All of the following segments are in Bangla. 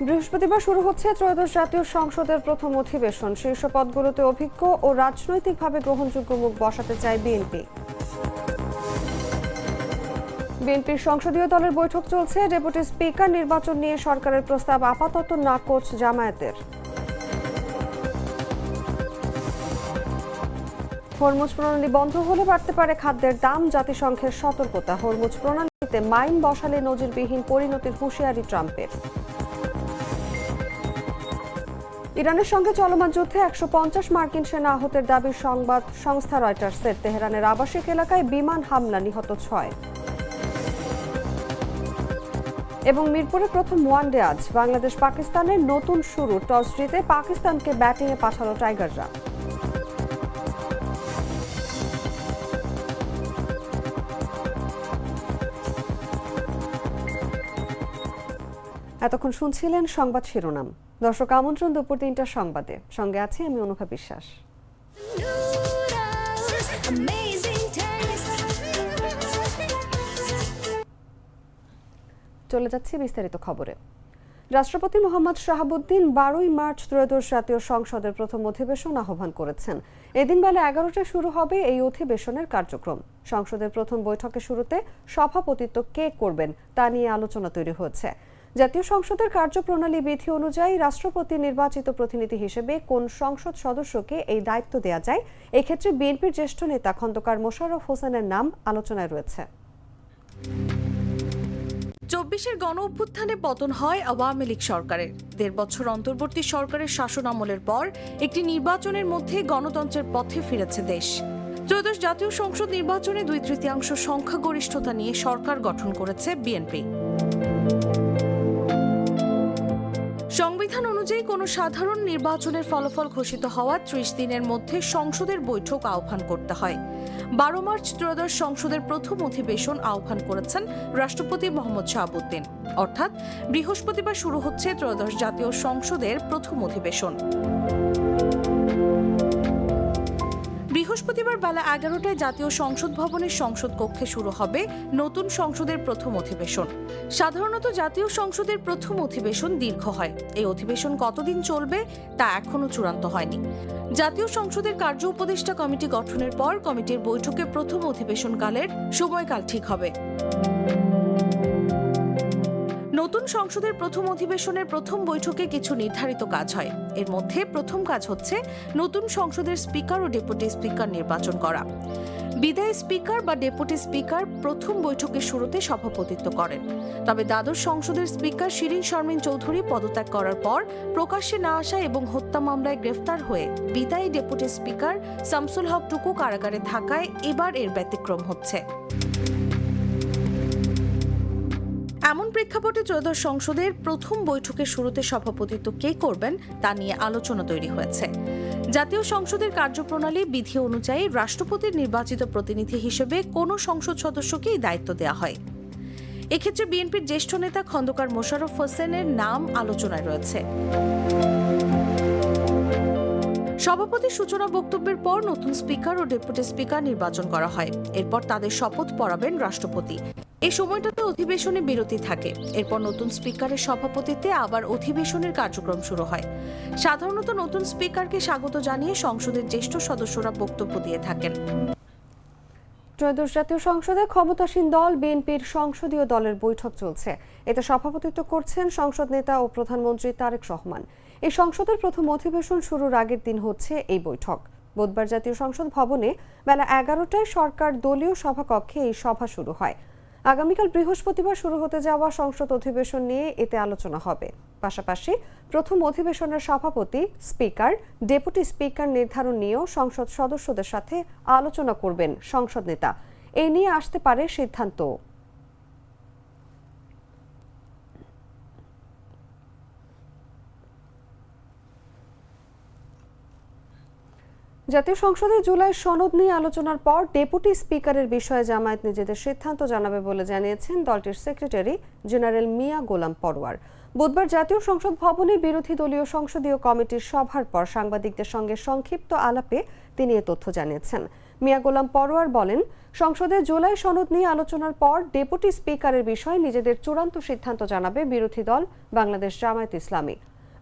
বৃহস্পতিবার শুরু হচ্ছে ত্রয়োদশ জাতীয় সংসদের প্রথম অধিবেশন। শীর্ষ পদগুলোতে অভিজ্ঞ ও রাজনৈতিকভাবে গ্রহণযোগ্য মুখ বসাতে চায় বিএনপি। বিএনপির সংসদীয় দলের বৈঠক চলছে। ডেপুটি স্পিকার নির্বাচন নিয়ে সরকারের প্রস্তাব আপাতত নাকচ জামায়াতের। হরমুজ প্রণালী বন্ধ হলে বাড়তে পারে খাদ্যের দাম, জাতিসংঘের সতর্কতা। হরমুজ প্রণালীতে মাইন বসালে নজিরবিহীন পরিণতির হুঁশিয়ারি ট্রাম্পের। ইরানের সঙ্গে চলমান যুদ্ধে ১৫০ মার্কিন সেনা আহতের দাবি সংবাদ সংস্থা রয়টার্সের। তেহরানের আবাসিক এলাকায় বিমান হামলা, নিহত ৬। এবং মিরপুরে প্রথম ওয়ানডে আজ। বাংলাদেশ পাকিস্তানের নতুন শুরু। টস জিতে পাকিস্তানকে ব্যাটিংয়ে পাঠালো টাইগাররা। এতক্ষণ শুনছিলেন সংবাদ শিরোনাম। দর্শক, আমন্ত্রণ দুপুর ৩টার সংবাদে। সঙ্গে আছি আমি অনুভা বিশ্বাস। চলে যাচ্ছি বিস্তারিত খবরে। রাষ্ট্রপতি মোহাম্মদ শাহাবুদ্দিন ১২ই মার্চ ত্রয়োদশ জাতীয় সংসদের প্রথম অধিবেশন আহ্বান করেছেন। এদিন বেলা ১১টায় শুরু হবে এই অধিবেশনের কার্যক্রম। সংসদের প্রথম বৈঠকের শুরুতে সভাপতিত্ব কে করবেন তা নিয়ে আলোচনা তৈরি হয়েছে। জাতীয় সংসদের কার্যপ্রণালী বিধি অনুযায়ী রাষ্ট্রপতি নির্বাচিত প্রতিনিধি হিসেবে কোন সংসদ সদস্যকে এই দায়িত্ব দেওয়া যায়, এক্ষেত্রে বিএনপির জ্যেষ্ঠ নেতা খন্দকার মোশাররফ হোসেনের নাম আলোচনায় রয়েছে। ২৪-এর গণ অভ্যুত্থানে পতন হয় আওয়ামী লীগ সরকারের। ১.৫ বছর অন্তর্বর্তী সরকারের শাসন আমলের পর একটি নির্বাচনের মধ্যে গণতন্ত্রের পথে ফিরেছে দেশ। ত্রয়োদশ জাতীয় সংসদ নির্বাচনে ২/৩ সংখ্যাগরিষ্ঠতা নিয়ে সরকার গঠন করেছে বিএনপি। সংবিধান অনুযায়ী কোনো সাধারণ নির্বাচনের ফলাফল ঘোষিত হওয়ার ৩০ দিনের মধ্যে সংসদের বৈঠক আহ্বান করতে হয়। ১২ মার্চ ত্রয়োদশ সংসদের প্রথম অধিবেশন আহ্বান করেছেন রাষ্ট্রপতি মোহাম্মদ শাহাবুদ্দিন। অর্থাৎ বৃহস্পতিবার শুরু হচ্ছে ত্রয়োদশ জাতীয় সংসদের প্রথম অধিবেশন। বৃহস্পতিবার বেলা ১১টায় জাতীয় সংসদ ভবনের সংসদ কক্ষে শুরু হবে নতুন সংসদের প্রথম অধিবেশন। সাধারণত জাতীয় সংসদের প্রথম অধিবেশন দীর্ঘ হয়। এই অধিবেশন কতদিন চলবে তা এখনো চূড়ান্ত হয়নি। জাতীয় সংসদের কার্য উপদেষ্টা কমিটি গঠনের পর কমিটির বৈঠকে প্রথম অধিবেশনকালের সময়কাল ঠিক হবে। নতুন সংসদের প্রথম অধিবেশনের প্রথম বৈঠকে কিছু নির্ধারিত কাজ হয়। এর মধ্যে প্রথম কাজ হচ্ছে নতুন সংসদের স্পিকার ও ডেপুটি স্পিকার নির্বাচন করা। বিদায়ী স্পিকার বা ডেপুটি স্পিকার প্রথম বৈঠকের শুরুতে সভাপতিত্ব করেন। তবে দ্বাদশ সংসদের স্পিকার শিরীন শারমিন চৌধুরী পদত্যাগ করার পর প্রকাশ্যে না আসা এবং হত্যা মামলায় গ্রেফতার হয়ে বিদায়ী ডেপুটি স্পিকার শামসুল হক টুকু কারাগারে থাকায় এবার এর ব্যতিক্রম হচ্ছে। এমন প্রেক্ষাপটে ত্রয়োদশ সংসদের প্রথম বৈঠকের শুরুতে সভাপতিত্ব কে করবেন তা নিয়ে আলোচনা তৈরি হয়েছে। জাতীয় সংসদের কার্যপ্রণালী বিধি অনুযায়ী রাষ্ট্রপতির নির্বাচিত প্রতিনিধি হিসেবে কোনো সংসদ সদস্যকেই দায়িত্ব দেওয়া হয়। এক্ষেত্রে বিএনপির জ্যেষ্ঠ নেতা খন্দকার মোশাররফ হোসেনের নাম আলোচনায় রয়েছে। সভাপতির সূচনা বক্তব্যের পর নতুন স্পিকার ও ডেপুটি স্পিকার নির্বাচন করা হয়। এরপর তাদের শপথ পড়াবেন রাষ্ট্রপতি। এই সময়টাতে অধিবেশনে বিরতি থাকে। এরপর নতুন স্পিকারের সভাপতিত্বে আবার অধিবেশনের কার্যক্রম শুরু হয়। সাধারণত নতুন স্পিকারকে স্বাগত জানিয়ে সংসদের জ্যেষ্ঠ সদস্যরা বক্তব্য দিয়ে থাকেন। ত্রয়োদশ জাতীয় সংসদে ক্ষমতাসীন দল বিএনপির সংসদীয় দলের বৈঠক চলছে। এতে সভাপতিত্ব করছেন সংসদ নেতা ও প্রধানমন্ত্রী তারেক রহমান। এই সংসদের প্রথম অধিবেশন শুরুর আগের দিন হচ্ছে এই বৈঠক। বুধবার জাতীয় সংসদ ভবনে বেলা ১১টায় সরকার দলীয় সভাকক্ষে এই সভা শুরু হয়। আগামীকাল বৃহস্পতিবার শুরু হতে যাওয়া সংসদ অধিবেশন নিয়ে এতে আলোচনা হবে। পাশাপাশি প্রথম অধিবেশনের সভাপতি, স্পিকার, ডেপুটি স্পিকার নির্ধারণ নিয়েও সংসদ সদস্যদের সাথে আলোচনা করবেন সংসদ নেতা। এই নিয়ে আসতে পারে সিদ্ধান্ত। জাতীয় সংসদে জুলাই সনদ নিয়ে আলোচনার পর ডেপুটি স্পিকারের বিষয়ে জামায়াত নিজেদের সিদ্ধান্ত জানাবে বলে জানিয়েছেন দলটির সেক্রেটারি জেনারেল মিয়া গোলাম পরোয়ার। বুধবার জাতীয় সংসদ ভবনে বিরোধী দলীয় সংসদীয় কমিটির সভার পর সাংবাদিকদের সঙ্গে সংক্ষিপ্ত আলাপে তিনি এ তথ্য জানিয়েছেন। মিয়া গোলাম পরোয়ার বলেন, সংসদে জুলাই সনদ নিয়ে আলোচনার পর ডেপুটি স্পিকারের বিষয়ে নিজেদের চূড়ান্ত সিদ্ধান্ত জানাবে বিরোধী দল বাংলাদেশ জামায়াত ইসলামী।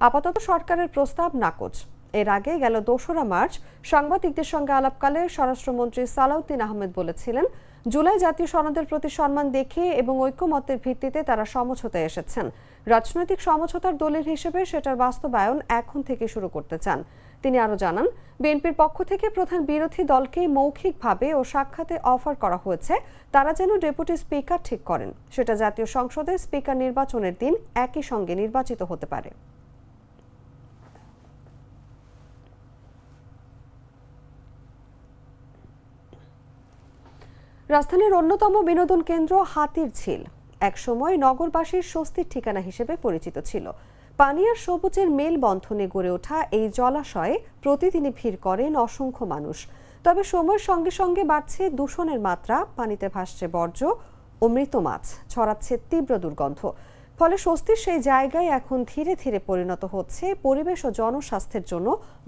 আপাতত সরকারের প্রস্তাব নাকচ। এর আগে গেল ২রা মার্চ সাংবাদিকদের সঙ্গে আলাপকালে স্বরাষ্ট্রমন্ত্রী সালাউদ্দিন আহমেদ বলেছিলেন, জুলাই জাতীয় সনদের প্রতি সম্মান দেখিয়ে এবং ঐক্যমত্যের ভিত্তিতে তারা সমঝোতায় এসেছেন। রাজনৈতিক সমঝোতার দলিল হিসেবে সেটার বাস্তবায়ন এখন থেকে শুরু করতে চান। তিনি আরও জানান, বিএনপির পক্ষ থেকে প্রধান বিরোধী দলকে মৌখিকভাবে ও সাক্ষাতে অফার করা হয়েছে তারা যেন ডেপুটি স্পিকার ঠিক করেন। সেটা জাতীয় সংসদে স্পিকার নির্বাচনের দিন একই সঙ্গে নির্বাচিত হতে পারে। রাজধানীর অন্যতম বিনোদন কেন্দ্র হাতিরঝিল একসময় নগরবাসীর স্বস্তির ঠিকানা হিসেবে পরিচিত ছিল। পানি আর সবুজের মেলবন্ধনে গড়ে ওঠা এই জলাশয়ে প্রতিদিনই ভিড় করেন অসংখ্য মানুষ। তবে সময়ের সঙ্গে সঙ্গে বাড়ছে দূষণের মাত্রা, পানিতে ভাসছে বর্জ্য ও মৃত মাছ, ছড়াচ্ছে তীব্র দুর্গন্ধ। ফলে স্বস্তির সেই জায়গায় এখন ধীরে ধীরে পরিণত হচ্ছে পরিবেশ ও জনস্বাস্থ্যের জন্য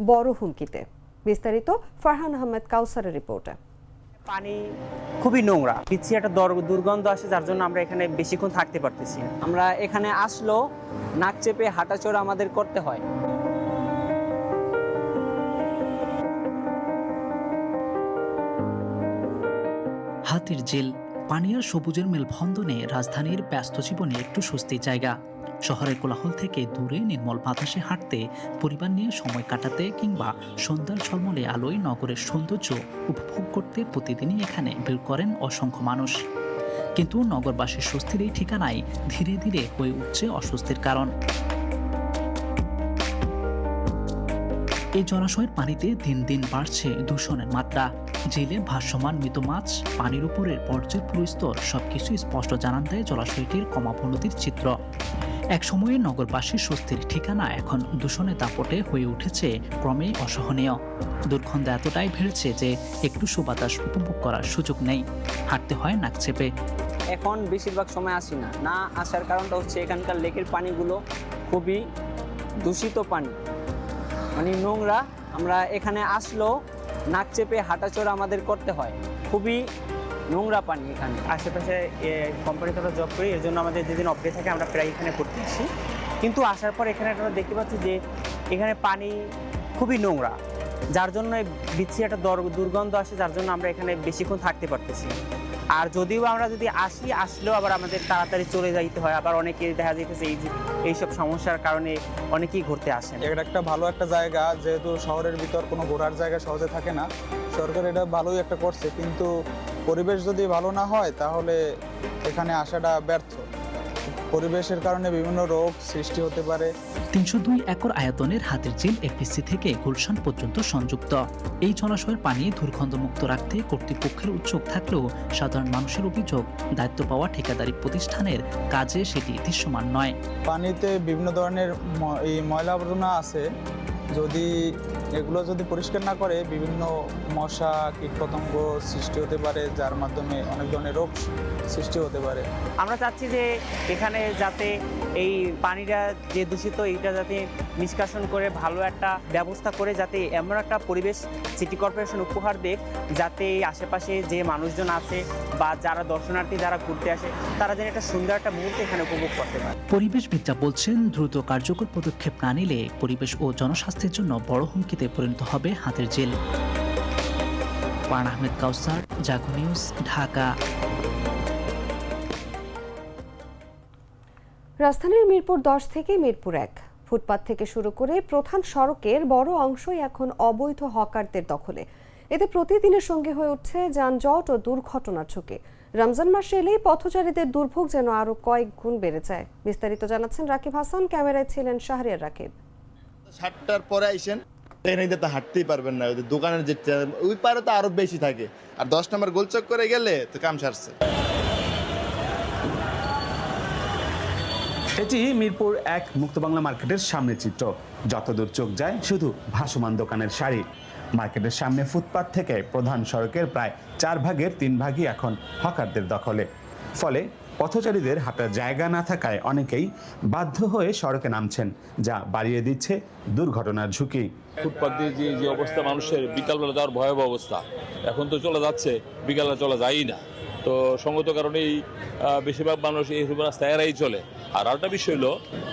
বড় হুমকিতে। বিস্তারিত ফারহান আহমেদ কাউসারের রিপোর্টে। পানি খুবই নোংরা, পিছিয়ে একটা দুর্গন্ধ আসে, যার জন্য আমরা এখানে বেশিক্ষণ থাকতে পারতেছি না। আমরা এখানে আসলেও নাক চেপে হাঁটাচলা আমাদের করতে হয়। হাতিরঝিল পানি আর সবুজের মেলবন্ধনে রাজধানীর ব্যস্ত জীবনে একটু স্বস্তির জায়গা। শহরের কোলাহল থেকে দূরে নির্মল বাতাসে হাঁটতে, পরিবার নিয়ে সময় কাটাতে কিংবা সন্ধ্যার ঝলমলে আলোয় নগরের সৌন্দর্য উপভোগ করতে প্রতিদিনই এখানে ভিড় করেন অসংখ্য মানুষ। কিন্তু নগরবাসীর স্বস্তির এই ঠিকানায় ধীরে ধীরে হয়ে উঠছে অস্বস্তির কারণ। এই জলাশয়ের পানিতে দিন দিন বাড়ছে দূষণের মাত্রা। জেলে ভাসমান মৃত মাছ, পানির উপরের বর্জ্যের পুরো স্তর সবকিছু স্পষ্ট জানান দেয় জলাশয়টির ক্রমাবনতির চিত্র। একসময়ে নগরবাসীর স্বস্তির ঠিকানা এখন দূষণের দাপটে হয়ে উঠেছে ক্রমেই অসহনীয়। দুর্গন্ধ এতটাই বেড়েছে যে একটু সুবাতাস উপভোগ করার সুযোগ নেই, হাঁটতে হয় নাক চেপে। এখন বেশিরভাগ সময় আসি না আসার কারণটা হচ্ছে এখানকার লেকের পানিগুলো খুবই দূষিত পানি, মানে নোংরা। আমরা এখানে আসলেও নাক চেপে হাঁটাচলা আমাদের করতে হয়, খুবই নোংরা পানি এখানে। আশেপাশে কোম্পানিতে আমরা জব করি, এর জন্য আমাদের যেদিন অফ ডে থাকে আমরা প্রায় এখানে পড়তে আসি। কিন্তু আসার পর এখানে আমরা দেখতে পাচ্ছি যে এখানে পানি খুবই নোংরা, যার জন্য বিচ্ছি একটা দুর্গন্ধ আসে, যার জন্য আমরা এখানে বেশিক্ষণ থাকতে পারতেছি। আর যদিও আমরা যদি আসলেও আবার আমাদের তাড়াতাড়ি চলে যাইতে হয়। আবার অনেকে দেখা যাইতেছে এইসব সমস্যার কারণে অনেকেই ঘুরতে আসেন। এটা একটা ভালো একটা জায়গা, যেহেতু শহরের ভিতর কোনো ঘোরার জায়গা সহজে থাকে না, সরকার এটা ভালোই একটা করছে। কিন্তু পরিবেশ যদি ভালো না হয় তাহলে এখানে আসাটা ব্যর্থ। পরিবেশের কারণে বিভিন্ন রোগ সৃষ্টি হতে পারে। ৩০২ একর আয়তনের হাতিরঝিল এফডিসি থেকে গুলশান পর্যন্ত সংযুক্ত। এই জলাশয়ের পানি দুর্গন্ধমুক্ত রাখতে কর্তৃপক্ষের উদ্যোগ থাকলেও সাধারণ মানুষের অভিযোগ, দায়িত্ব পাওয়া ঠিকাদারি প্রতিষ্ঠানের কাজে সেটি দৃশ্যমান নয়। পানিতে বিভিন্ন ধরনের এই ময়লা আবর্জনা আছে, এগুলো যদি পরিষ্কার না করে বিভিন্ন মশা কীটপতঙ্গ সৃষ্টি হতে পারে, যার মাধ্যমে অনেক ধরনের রোগ সৃষ্টি হতে পারে। আমরা চাচ্ছি যে এখানে যাতে এই পানিটা যে দূষিত, এইটা যাতে নিষ্কাশন করে ভালো একটা ব্যবস্থা করে, যাতে এমন একটা পরিবেশ সিটি কর্পোরেশন উপহার দেয়, যাতে এই আশেপাশে যে মানুষজন আছে বা যারা দর্শনার্থী যারা ঘুরতে আসে, তারা যেন একটা সুন্দর একটা মুহূর্ত এখানে উপভোগ করতে পারে। পরিবেশবিদরা বলছেন, দ্রুত কার্যকর পদক্ষেপ না নিলে পরিবেশ ও জনস্বাস্থ্যের জন্য বড় হুমকিতে পরিণত হবে হাতিরঝিল। ফারহান আহমেদ কাউসার, জাগো নিউজ, ঢাকা। রাজধানীর মিরপুর 10 থেকে মিরপুর 1 ফুটপাত থেকে শুরু করে প্রধান সড়কের বড় অংশই এখন অবৈধ হকারদের দখলে। এতে প্রতিদিনের সঙ্গে হয়ে উঠছে যানজট ও দুর্ঘটনার ঝুঁকি। রমজান মাসে এলেই পথচারীদের দুর্ভোগ যেন আরো কয়েক গুণ বেড়ে যায়। বিস্তারিত জানাচ্ছেন রাকিব হাসান, ক্যামেরায় ছিলেন শাহরিয়ার রাকিব। 7টার পরে আইসেন, এখানে তো হাঁটতেই পারবেন না, দোকানের যে ওই পারে তো আরো বেশি থাকে, আর 10 নম্বর গোলচক করে গেলে তো কাম সারছে। এটি মিরপুর 1 মুক্ত বাংলা মার্কেটের সামনের চিত্র। যতদূর চোখ যায় শুধু ভাসমান দোকানের সারি। মার্কেটের সামনে ফুটপাত থেকে প্রধান সড়কের প্রায় 4 ভাগের 3 ভাগই এখন হকারদের দখলে। ফলে পথচারীদের হাঁটার জায়গা না থাকায় অনেকেই বাধ্য হয়ে সড়কে নামছেন, যা বাড়িয়ে দিচ্ছে দুর্ঘটনার ঝুঁকি। ফুটপাত দিয়ে যে অবস্থা, মানুষের বিকালবেলা যাওয়ার ভয়াবহ অবস্থা। এখন তো চলে যাচ্ছে, বিকালে চলা যায়ই না। তো সঙ্গত কারণেই বেশিরভাগ মানুষ এই রাস্তা এরাই চলে। আর আরেকটা বিষয় হলো,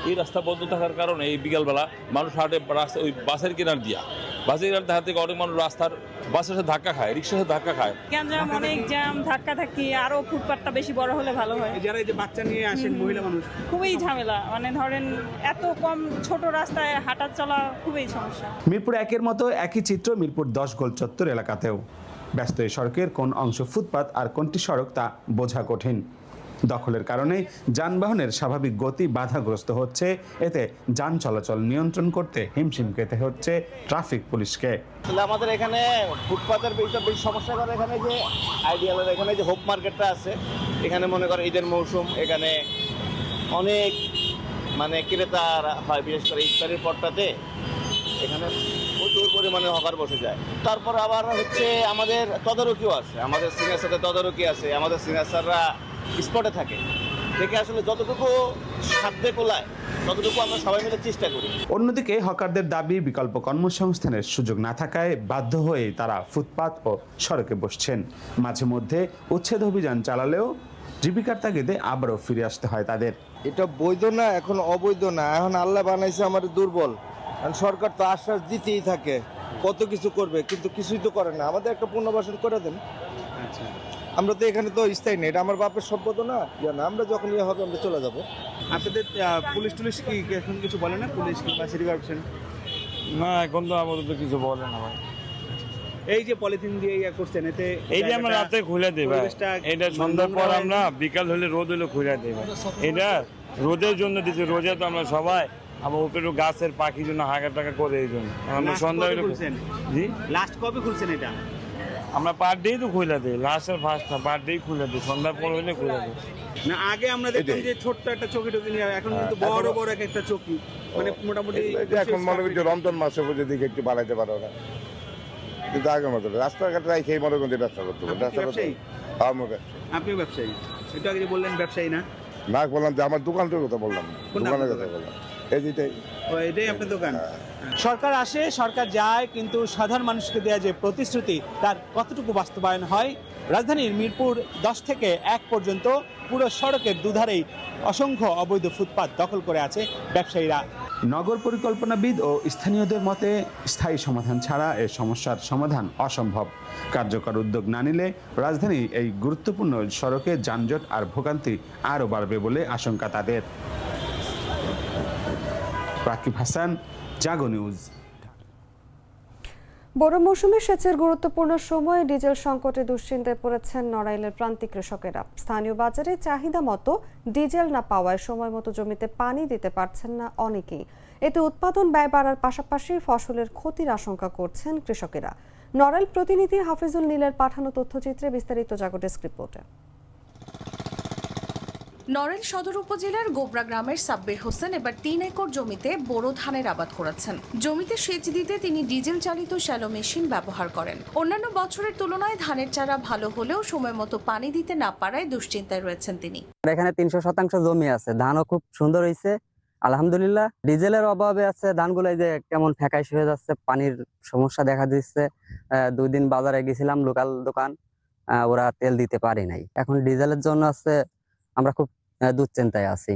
এই রাস্তা বন্ধ থাকার কারণে এই বিকালবেলা মানুষ হাঁটে রাস্তা ওই বাসের কিনার দিয়া। বাসের কিনার হাত থেকে অনেক মানুষ রাস্তার বাসের সাথে ধাক্কা খায়, রিক্সার সাথে ধাক্কা খায়। গ্যাঞ্জাম, অনেক জ্যাম, ধাক্কা ধাক্কি, আরো ফুটপাতটা বেশি বড় হলে ভালো হয়। যারা এই যে বাচ্চা নিয়ে আসেন মহিলা মানুষ, খুবই ঝামেলা, মানে ধরেন এত কম ছোট রাস্তায় হাঁটা চলা খুবই সমস্যা। মিরপুর 1-এর মতো একই চিত্র মিরপুর 10 গোল চত্বর এলাকাতেও। ব্যস্ত এই সড়কের কোন অংশ ফুটপাত আর কোনটি সড়ক তা বোঝা কঠিন। দখলের কারণে যানবাহনের স্বাভাবিক গতি বাধাগ্রস্ত হচ্ছে। এতে যান চলাচল নিয়ন্ত্রণ করতে হিমশিম খেতে হচ্ছে ট্রাফিক পুলিশকে। আমাদের এখানে ফুটপাতের বেশি সমস্যা করে এখানে যে আইডিয়ালের এখানে যে হোপ মার্কেটটা আছে, এখানে মনে করেন ঈদের মৌসুম, এখানে অনেক মানে ক্রেতার হয়, বিশেষ করে ইফতারের পরটাতে এখানে প্রচুর পরিমাণে হকার বসে যায়। তারপর আবার হচ্ছে আমাদের তদারকিও আছে, আমাদের সিনিয়র সাথে তদারকি আছে, আমাদের সিনিয়র স্যাররা স্পটে থাকে, দেখে আসলে যতটুকু সাধ্যে কোলায় ততটুকু আমরা সবাই মিলে চেষ্টা করি। অন্যদিকে হকারদের দাবি বিকল্প কর্মসংস্থানের সুযোগ না থাকায় বাধ্য হয়ে তারা ফুটপাত ও সড়কে বসছেন। মাঝে মধ্যে উচ্ছেদ অভিযান চালালেও জীবিকার তাগিদে আবারও ফিরে আসতে হয় তাদের। এটা বৈধ না, এখন অবৈধ না, এখন আল্লাহ বানাইছে আমাদের দুর্বল। সরকার তো আশ্বাস দিতেই থাকে কত কিছু করবে, কিন্তু কিছুই তো করে না। আমাদের একটা পুনর্বাসন করে দেন। আচ্ছা, আমরা তো এখানে তো স্থায়ী নেই, এটা আমার বাপের সম্পদ না, না আমরা যখন ইয়ে হবে আমরা চলে যাবো। আপনাদের পুলিশ টুলিশ কি এখন কিছু বলে না, পুলিশ কিংবা সিটি কর্পোরেশন? না, এখন তো আমাদের কিছু বলে না ভাই। এই যে পলিথিন দিয়ে ইয়া করছেন, এতে এইটা আমরা রাতে খুলে দেই ভাই। এটা সন্ধ্যার পর আমরা বিকাল হলে রোদ হলে খুলে দেই ভাই। এটা রোদের জন্য দিচ্ছি, রোজে তো আমরা সবাই আবার উপরে গাছের পাখির জন্য হাঁকা টাকা করে এই জন্য আমরা সন্ধ্যা হলে খুলছেন। জি, লাস্ট কবে খুলছেন এটা? আমরা পার ডেই তো খুলে দিই, লাস্টের ফার্স্ট না, পার ডেই খুলে দিই, সন্ধ্যার পর হলে খুলে দিই। না, আগে আমরা দেখতাম যে ছোট্ট একটা চকি টকি নিয়ে, এখন কিন্তু বড় বড় একটা চকি, মানে মোটামুটি এখন মনে করছি রমজান মাসে বুঝে দিকে একটু বাড়াইতে পারো না, কিন্তু আগের মতো রাস্তাঘাট রাখে মনে করছি ব্যবসা করতে হবে। ব্যবসায়ী? আপনিও ব্যবসায়ী? একটু আগে যে বললেন ব্যবসায়ী না? না, বললাম যে আমার দোকানটার কথা বললাম, দোকানের কথা বললাম, এই যেটাই। ও, এটাই আপনার দোকান? সরকার আসে, সরকার যায়, কিন্তু সাধারণ মানুষকে দেওয়া যে প্রতিশ্রুতি তার কতটুকু বাস্তবায়ন হয়? রাজধানীর মিরপুর 10 থেকে 1 পর্যন্ত পুরো সড়কের দুধারেই অসংখ্য অবৈধ ফুটপাত দখল করে আছে ব্যবসায়ীরা। নগর পরিকল্পনাবিদ ও স্থানীয়দের মতে স্থায়ী সমাধান ছাড়া এ সমস্যার সমাধান অসম্ভব। কার্যকর উদ্যোগ না নিলে রাজধানীর এই গুরুত্বপূর্ণ সড়কে যানজট আর ভোগান্তি আরও বাড়বে বলে আশঙ্কা তাদের। রাকিব হাসান, জাগো নিউজ। বড় মৌসুমে সেচের গুরুত্বপূর্ণ সময়ে ডিজেল সংকটে দুশ্চিন্তায় পড়েছেন নড়াইলের প্রান্তিক কৃষকেরা। স্থানীয় বাজারে চাহিদা মতো ডিজেল না পাওয়ায় সময় মতো জমিতে পানি দিতে পারছেন না অনেকেই। এতে উৎপাদন ব্যয় বাড়ার পাশাপাশি ফসলের ক্ষতির আশঙ্কা করছেন কৃষকেরা। নড়াইল প্রতিনিধি হাফিজুল নীলের পাঠানো তথ্যচিত্রে বিস্তারিত জাগো ডেস্ক রিপোর্টে। নড়াইল সদর উপজেলার গোবরা গ্রামের সাব্বির হোসেন এবার 3 একর জমিতে বোরো ধানের আবাদ করেছেন। জমিতে সেচ দিতে তিনি ডিজেল চালিত শ্যালো মেশিন ব্যবহার করেন। অন্যান্য বছরের তুলনায় ধানের চারা ভালো হলেও সময় মতো পানি দিতে না পারায় দুশ্চিন্তায় রয়েছেন তিনি। এখানে 300% জমি আছে, ধানও খুব সুন্দর হয়েছে আলহামদুলিল্লাহ। ডিজেলের অভাবে আছে ধানগুলো যে কেমন ফ্যাকাশ হয়ে যাচ্ছে, পানির সমস্যা দেখা দিচ্ছে। 2 দিন বাজারে গেছিলাম, লোকাল দোকান, ওরা তেল দিতে পারে নাই। এখন ডিজেলের জন্য আছে, আমরা খুব দুশ্চিন্তায় আছি।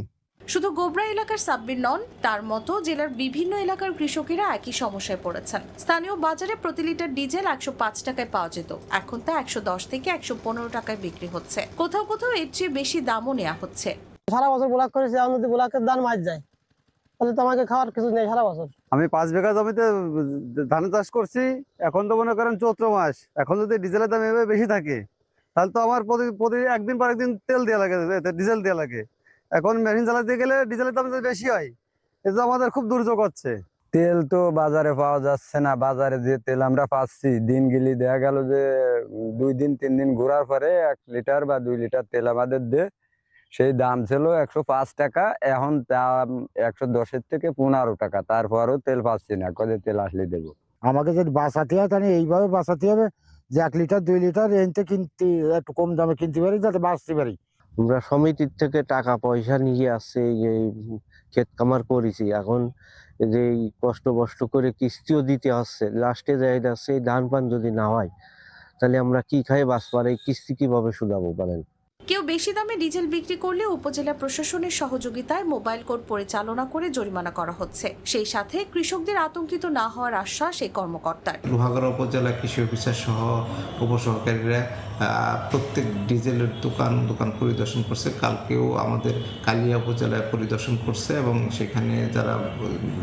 শুধু গোবরা এলাকার সাব্বির নন, তার মতো জেলার বিভিন্ন এলাকার কৃষকেরা একই সমস্যায় পড়েছেন। স্থানীয় বাজারে প্রতি লিটার ডিজেল 105 টাকায় পাওয়া যেত, এখন তা 110 থেকে 115 টাকায় বিক্রি হচ্ছে। কোথাও কোথাও এর চেয়ে বেশি দামও নেওয়া হচ্ছে। সারা বছর ব্লক করেছি, এখন যদি ব্লকের দান মাছ যায় তাহলে তো আমাকে খাওয়ার কিছু নেই সারা বছর। আমি 5 বিঘা জমিতে ধান চাষ করছি, এখন তো মনে করেন চৈত্র মাস, এখন যদি ডিজেলের দাম এভাবে বেশি থাকে তাহলে তো আমার প্রতি একদিন পর একদিন তেল দেওয়া লাগে, ডিজেল দেওয়া লাগে। এখন মেশিন চালাতে গেলে ডিজেলের দাম যদি বেশি হয়, এটা আমাদের খুব দুর্যোগ হচ্ছে। তেল তো বাজারে পাওয়া যাচ্ছে না। বাজারে যে তেল আমরা পাচ্ছি, দিন গেলে দেখা গেল যে 2 দিন 3 দিন ঘোরার পরে 1 লিটার বা 2 লিটার তেল আমাদের দে, সেই দাম ছিল 105 টাকা, এখন দাম 110 থেকে 15 টাকা। তারপরও তেল পাচ্ছি না, কবে তেল আসলে দেবো। আমাকে যদি বাঁচাতে হয় তাহলে এইভাবে বাঁচাতে হবে যে 1 লিটার 2 লিটার এনতে কিনতে একটু কম দামে কিনতে পারি, যাতে বাঁচতে পারি। আমরা সমিতির থেকে টাকা পয়সা নিয়ে আসছে, এই ক্ষেত কামার করেছি, এখন যে এই কষ্ট করে কিস্তিও দিতে হচ্ছে, লাস্টে যাই যাচ্ছে এই ধান পান যদি না হয় তাহলে আমরা কি খাই বাঁচবো, আর এই কিস্তি কিভাবে শুধাবো বলেন। কেউ বেশি দামে ডিজেল বিক্রি করলে উপজেলা প্রশাসনের সহযোগিতায় মোবাইল কোর্ট পরিচালনা করে জরিমানা করা হচ্ছে। সেই সাথে কৃষকদের আতঙ্কিত না হওয়ার আশ্বাস এই কর্মকর্তার। লোহাগড়া উপজেলা কৃষি অফিসার সহ উপসহকারীরা প্রত্যেক ডিজেলের দোকান পরিদর্শন করছে। কালকেও আমাদের কালিয়া উপজেলায় পরিদর্শন করছে এবং সেখানে যারা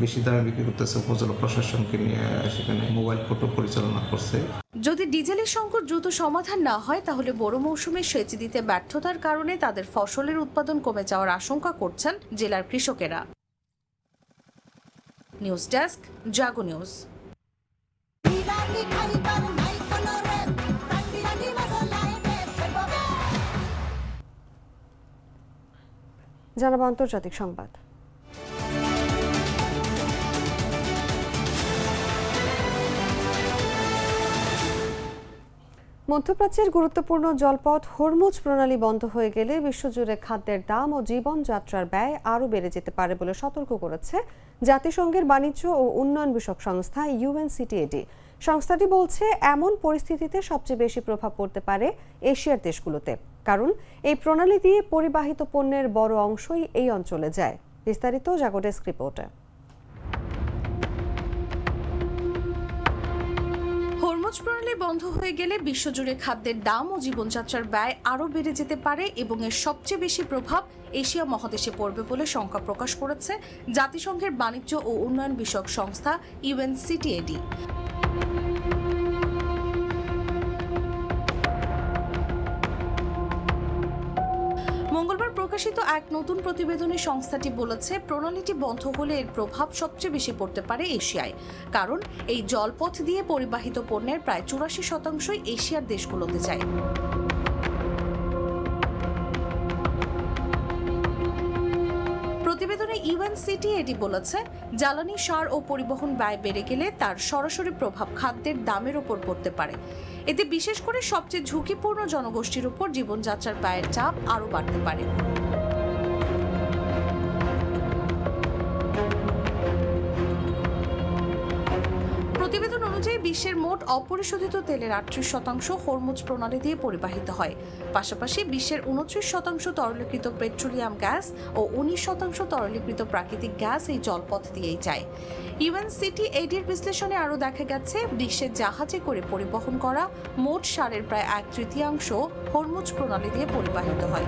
বেশি দামে বিক্রি করতেছে উপজেলা প্রশাসনকে নিয়ে সেখানে মোবাইল কোর্টও পরিচালনা করছে। যদি ডিজেলের সংকট দ্রুত সমাধান না হয় তাহলে বড় মৌসুমে সেচ দিতে ব্যর্থতার কারণে তাদের ফসলের উৎপাদন কমে যাওয়ার আশঙ্কা করছেন জেলার কৃষকেরা। নিউজ ডেস্ক, জাগো নিউজ। জানাবো আন্তর্জাতিক সংবাদ। মধ্যপ্রাচ্যের গুরুত্বপূর্ণ জলপথ হরমুজ প্রণালী বন্ধ হয়ে গেলে বিশ্বজুড়ে খাদ্যের দাম ও জীবনযাত্রার ব্যয় আরও বেড়ে যেতে পারে বলে সতর্ক করেছে জাতিসংঘের বাণিজ্য ও উন্নয়ন বিষয়ক সংস্থা UNCTAD। সংস্থাটি বলছে এমন পরিস্থিতিতে সবচেয়ে বেশি প্রভাব পড়তে পারে এশিয়ার দেশগুলোতে, কারণ এই প্রণালী দিয়ে পরিবাহিত পণ্যের বড় অংশই এই অঞ্চলে যায়। বিস্তারিত জাগো ডেস্ক রিপোর্টে। হরমুজ প্রণালী বন্ধ হয়ে গেলে বিশ্বজুড়ে খাদ্যের দাম ও জীবনযাত্রার ব্যয় আরও বেড়ে যেতে পারে এবং এর সবচেয়ে বেশি প্রভাব এশিয়া মহাদেশে পড়বে বলে শঙ্কা প্রকাশ করেছে জাতিসংঘের বাণিজ্য ও উন্নয়ন বিষয়ক সংস্থা UNCTAD। মঙ্গলবার প্রকাশিত এক নতুন প্রতিবেদনে সংস্থাটি বলেছে প্রণালীটি বন্ধ হলে এর প্রভাব সবচেয়ে বেশি পড়তে পারে এশিয়ায়, কারণ এই জলপথ দিয়ে পরিবাহিত পণ্যের প্রায় 84% এশিয়ার দেশগুলোতে যায়। প্রতিবেদনে UNCTAD বলেছে জ্বালানি, সার ও পরিবহন ব্যয় বেড়ে গেলে তার সরাসরি প্রভাব খাদ্যের দামের উপর পড়তে পারে। এতে বিশেষ করে সবচেয়ে ঝুঁকিপূর্ণ জনগোষ্ঠীর উপর জীবনযাত্রার ব্যয়ের চাপ আরও বাড়তে পারে। প্রতিবেদন অনুযায়ী বিশ্বের মোট অপরিশোধিত তেলের 38% হরমুজ প্রণালী দিয়ে পরিবাহিত হয়। পাশাপাশি বিশ্বের 29% তরলীকৃত পেট্রোলিয়াম গ্যাস ও 19% তরলীকৃত প্রাকৃতিক গ্যাস এই জলপথ দিয়েই যায়। UNCTAD-র বিশ্লেষণে আরও দেখা গেছে বিশ্বের জাহাজে করে পরিবহন করা মোট সারের প্রায় 1/3 হরমুজ প্রণালী দিয়ে পরিবাহিত হয়।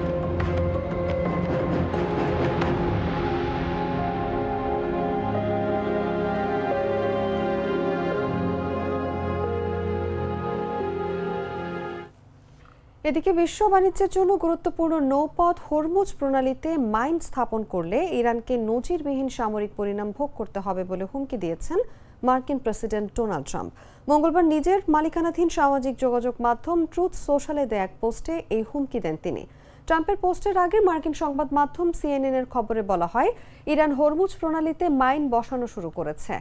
এদিকে বিশ্ব বাণিজ্যের জন্য গুরুত্বপূর্ণ নৌপথ হরমুজ প্রণালীতে মাইন স্থাপন করলে ইরানকে নজিরবিহীন সামরিক পরিণাম ভোগ করতে হবে বলে হুমকি দিয়েছেন মার্কিন প্রেসিডেন্ট ডোনাল্ড ট্রাম্প। মঙ্গলবার নিজের মালিকানাধীন সামাজিক যোগাযোগ মাধ্যম ট্রুথ সোশ্যালে দেয়া এক পোস্টে এই হুমকি দেন তিনি। ট্রাম্পের পোস্টের আগে মার্কিন সংবাদ মাধ্যম CNN-এর খবরে বলা হয় ইরান হরমুজ প্রণালীতে মাইন বসানো শুরু করেছে।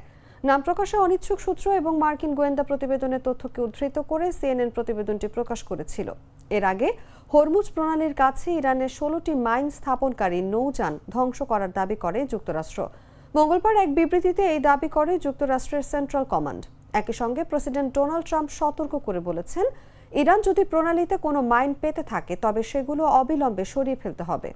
নাম প্রকাশে অনিচ্ছুক সূত্র এবং মার্কিন গোয়েন্দা প্রতিবেদনের তথ্যকে উদ্ধৃত করে CNN প্রতিবেদনটি প্রকাশ করেছিল। এর আগে হরমুজ প্রণালীর কাছে ইরানের 16টি মাইন স্থাপনকারী নৌযান ধ্বংস করার দাবি করে যুক্তরাষ্ট্র। মঙ্গলবার এক বিবৃতিতে এই দাবি করে যুক্তরাষ্ট্রের সেন্ট্রাল কমান্ড। একই সঙ্গে প্রেসিডেন্ট ডোনাল্ড ট্রাম্প সতর্ক করে বলেছেন ইরান যদি প্রণালীতে কোনো মাইন পেতে থাকে তবে সেগুলো অবিলম্বে সরিয়ে ফেলতে হবে।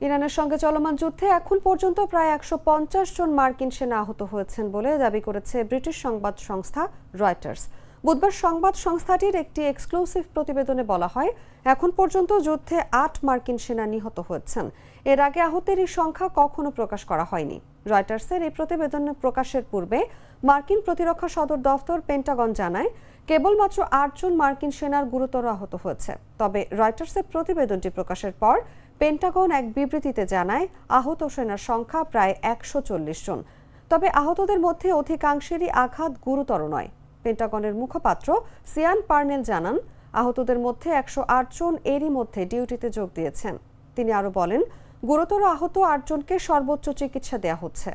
ইরানের সঙ্গে চলমান যুদ্ধে এখন পর্যন্ত প্রায় 150 জন মার্কিন সেনা আহত হয়েছেন বলে দাবি করেছে ব্রিটিশ সংবাদ সংস্থা রয়টার্স। বুধবার সংবাদ সংস্থাটির একটি এক্সক্লুসিভ প্রতিবেদনে বলা হয় এখন পর্যন্ত যুদ্ধে 8 মার্কিন সেনা নিহত হয়েছেন। এর আগে আহতের এই সংখ্যা কখনো প্রকাশ করা হয়নি। রয়টার্সের এই প্রতিবেদন প্রকাশের পূর্বে মার্কিন প্রতিরক্ষা সদর দফতর পেন্টাগন জানায় কেবলমাত্র 8 জন মার্কিন সেনার গুরুতর আহত হয়েছে। তবে রয়টার্সের প্রতিবেদনটি প্রকাশের পর পেন্টাগন এক বিবৃতিতে জানায় আহত সেনার সংখ্যা প্রায় 140 জন। তবে আহতদের মধ্যে অধিকাংশেরই আঘাত গুরুতর নয়। পেন্টাগনের মুখপাত্র সিয়ান পার্নেল জানান আহতদের মধ্যে 108 জন এরই মধ্যে ডিউটিতে যোগ দিয়েছেন। তিনি আরও বলেন গুরুতর আহত 8 জনকে সর্বোচ্চ চিকিৎসা দেওয়া হচ্ছে।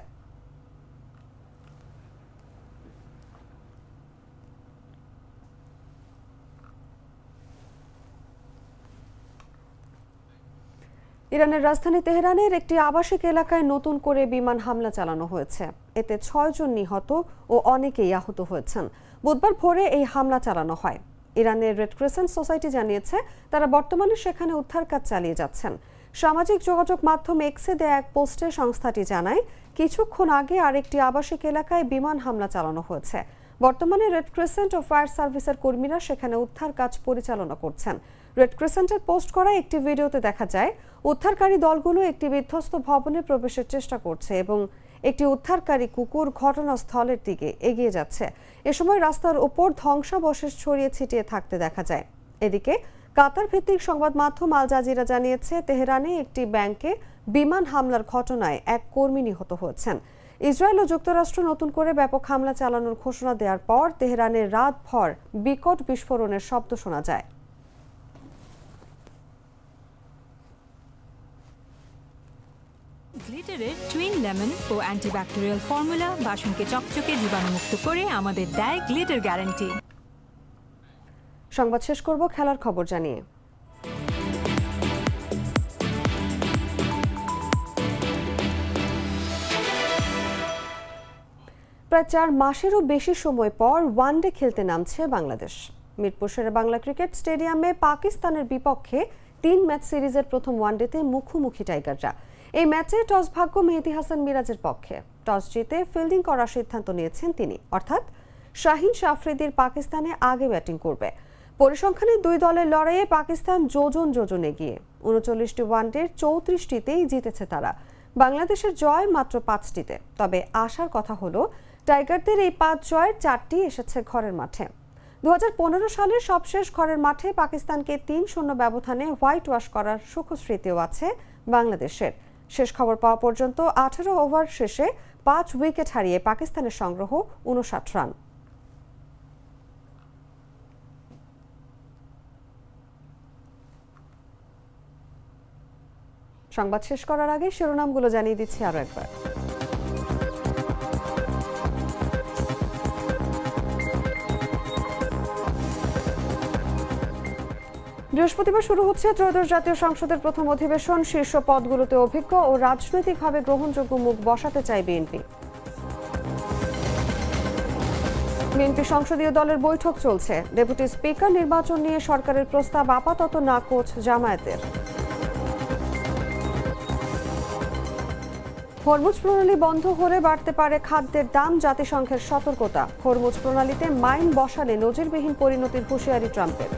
ইরানের রাজধানী তেহরানের একটি আবাসিক এলাকায় নতুন করে বিমান হামলা চালানো হয়েছে। এতে 6 জন নিহত ও অনেকেই আহত হয়েছেন। বুধবার ভোরে এই হামলা চালানো হয়। ইরানের রেড ক্রিসেন্ট সোসাইটি জানিয়েছে তারা বর্তমানে সেখানে উদ্ধার কাজ চালিয়ে যাচ্ছেন। সামাজিক যোগাযোগ মাধ্যম এক্সে দেয়া এক পোস্টে সংস্থাটি জানায়, কিছুক্ষণ আগে আরেকটি আবাসিক এলাকায় বিমান হামলা চালানো হয়েছে। বর্তমানে রেড ক্রিসেন্ট ও ফায়ার সার্ভিসের কর্মীরা সেখানে উদ্ধার কাজ পরিচালনা করছেন। রেড ক্রিসেন্টের পোস্ট করা একটি ভিডিওতে দেখা যায় উদ্ধারকারী দলগুলো একটি বিধ্বস্ত ভবনে প্রবেশের চেষ্টা করছে এবং একটি উদ্ধারকারী কুকুর ঘটনাস্থলের দিকে এগিয়ে যাচ্ছে। এ সময় রাস্তার উপর ধ্বংসাবশেষ ছড়িয়ে ছিটিয়ে থাকতে দেখা যায়। এদিকে কাতার ভিত্তিক সংবাদ মাধ্যম আল জাজিরা জানিয়েছে তেহরানে একটি ব্যাংকে বিমান হামলার ঘটনায় এক কর্মী নিহত হয়েছেন। ইসরায়েল ও যুক্তরাষ্ট্র নতুন করে ব্যাপক হামলা চালানোর ঘোষণা দেওয়ার পর তেহরানের রাতভর বিকট বিস্ফোরণের শব্দ শোনা যায়। গ্লিটারের টুইন লেমন ও অ্যান্টিব্যাকটেরিয়াল ফর্মুলা বাসনকে চকচকে জীবাণুমুক্ত করে আমাদের দেয় গ্লিটার গ্যারান্টি। সংবাদ শেষ করব খেলার খবর জানিয়ে। প্রায় 4 মাসেরও বেশি সময় পর ওয়ানডে খেলতে নামছে বাংলাদেশ। মিরপুর শেরেবাংলা ক্রিকেট স্টেডিয়ামে পাকিস্তানের বিপক্ষে 3 ম্যাচ সিরিজের প্রথম ওয়ানডেতে মুখোমুখি টাইগাররা। এই ম্যাচে টস ভাগ্য মেহেদী হাসান মিরাজের পক্ষে। টস জিতে ফিল্ডিং করার সিদ্ধান্ত নিয়েছেন তিনি, অর্থাৎ শাহিন আফ্রিদির পাকিস্তানে আগে ব্যাটিং করবে। পরিসংখ্যানে 2 দলের লড়াইয়ে পাকিস্তান যোজন এগিয়ে। 39টি ওয়ানডের 34টিতেই জিতেছে তারা। বাংলাদেশের জয় মাত্র 5টিতে। তবে আশার কথা হলো টাইগারদের এই 5 জয়ের 4টি এসেছে ঘরের মাঠে। 2015 সালের সবশেষ ঘরের মাঠে পাকিস্তানকে 3-0 ব্যবধানে হোয়াইট ওয়াশ করার সুখস্মৃতিও আছে বাংলাদেশের। শেষ খবর পাওয়া পর্যন্ত 18 ওভার শেষে 5 উইকেট হারিয়ে পাকিস্তানের সংগ্রহ 59 রান। সংবাদ শেষ করার আগে শিরোনামগুলো জানিয়ে দিচ্ছি আরো একবার। বৃহস্পতিবার শুরু হচ্ছে ত্রয়োদশ জাতীয় সংসদের প্রথম অধিবেশন। শীর্ষ পদগুলোতে অভিজ্ঞ ও রাজনৈতিকভাবে গ্রহণযোগ্য মুখ বসাতে চায় বিএনপি। বিএনপি সংসদীয় দলের বৈঠক চলছে। ডেপুটি স্পিকার নির্বাচন নিয়ে সরকারের প্রস্তাব আপাতত নাকচ জামায়াতের। হরমুজ প্রণালী বন্ধ হলে বাড়তে পারে খাদ্যের দাম, জাতিসংঘের সতর্কতা। হরমুজ প্রণালীতে মাইন বসালে নজিরবিহীন পরিণতির হুঁশিয়ারি ট্রাম্পের।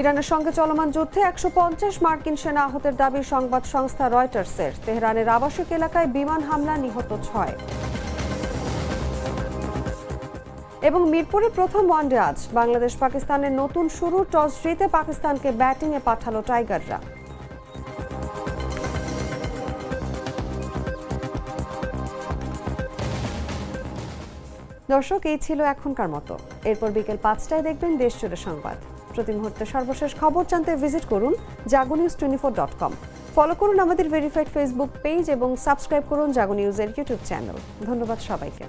ইরানের সঙ্গে চলমান যুদ্ধে 150 মার্কিন সেনা আহতের দাবি সংবাদ সংস্থা রয়টার্সের। তেহরানের আবাসিক এলাকায় বিমান হামলা, নিহত 6। এবং মিরপুরে প্রথম ওয়ানডে আজ। বাংলাদেশ পাকিস্তানের নতুন শুরু। টস জিতে পাকিস্তানকে ব্যাটিংয়ে পাঠালো টাইগাররা। দর্শক, এই ছিল এখনকার মতো। এরপর বিকেল 5টায় দেখবেন দেশজুড়ে সংবাদ। প্রতি মুহূর্তে সর্বশেষ খবর জানতে ভিজিট করুন jagonews24.com। ফলো করুন আমাদের ভেরিফাইড ফেসবুক পেজ এবং সাবস্ক্রাইব করুন জাগো নিউজের ইউটিউব চ্যানেল। ধন্যবাদ সবাইকে।